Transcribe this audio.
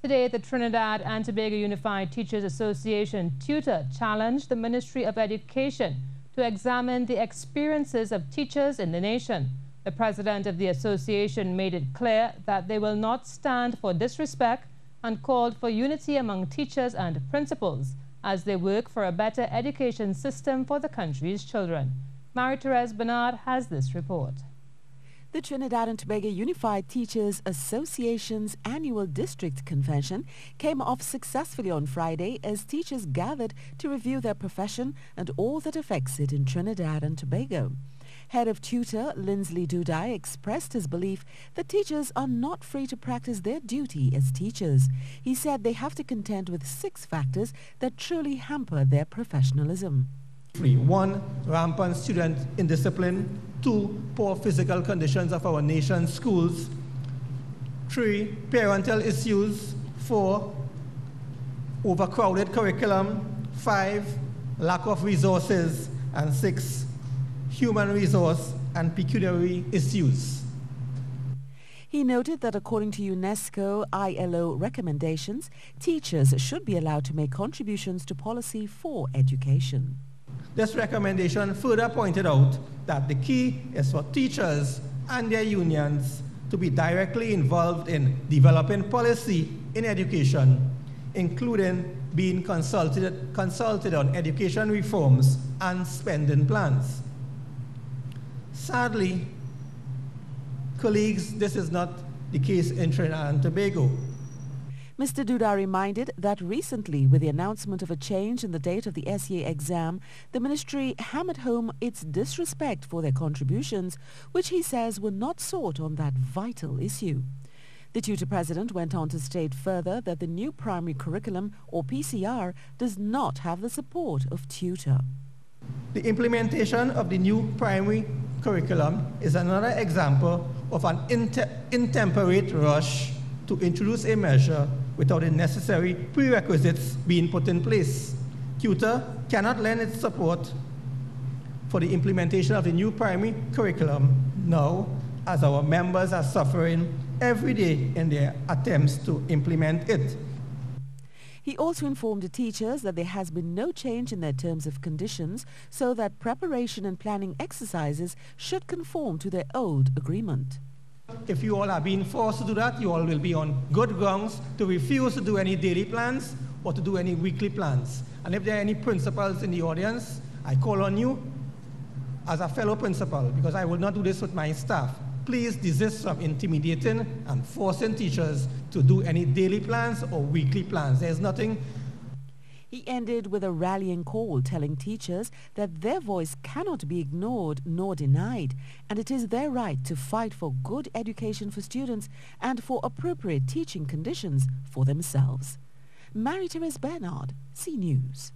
Today, the Trinidad and Tobago Unified Teachers Association, TTUTA, challenged the Ministry of Education to examine the experiences of teachers in the nation. The president of the association made it clear that they will not stand for disrespect and called for unity among teachers and principals as they work for a better education system for the country's children. MARIE-THERESE has this report. The Trinidad and Tobago Unified Teachers Association's annual district convention came off successfully on Friday as teachers gathered to review their profession and all that affects it in Trinidad and Tobago. Head of TTUTA, Lindsley Dudai, expressed his belief that teachers are not free to practice their duty as teachers. He said they have to contend with 6 factors that truly hamper their professionalism. 1. Rampant student indiscipline. 2. Poor physical conditions of our nation's schools. 3. Parental issues. 4. Overcrowded curriculum. 5. Lack of resources. And 6. Human resource and pecuniary issues. He noted that according to UNESCO ILO recommendations, teachers should be allowed to make contributions to policy for education. This recommendation further pointed out that the key is for teachers and their unions to be directly involved in developing policy in education, including being consulted on education reforms and spending plans. Sadly, colleagues, this is not the case in Trinidad and Tobago. Mr. Duda reminded that recently, with the announcement of a change in the date of the SEA exam, the ministry hammered home its disrespect for their contributions, which he says were not sought on that vital issue. The TTUTA president went on to state further that the new primary curriculum, or PCR, does not have the support of TTUTA. The implementation of the new primary curriculum is another example of an intemperate rush to introduce a measure without the necessary prerequisites being put in place. TTUTA cannot lend its support for the implementation of the new primary curriculum now, as our members are suffering every day in their attempts to implement it. He also informed the teachers that there has been no change in their terms of conditions, so that preparation and planning exercises should conform to their old agreement. If you all are being forced to do that, you all will be on good grounds to refuse to do any daily plans or to do any weekly plans. And if there are any principals in the audience, I call on you as a fellow principal, because I will not do this with my staff. Please desist from intimidating and forcing teachers to do any daily plans or weekly plans. There's nothing. He ended with a rallying call telling teachers that their voice cannot be ignored nor denied, and it is their right to fight for good education for students and for appropriate teaching conditions for themselves. MARIE-THERESE, C News.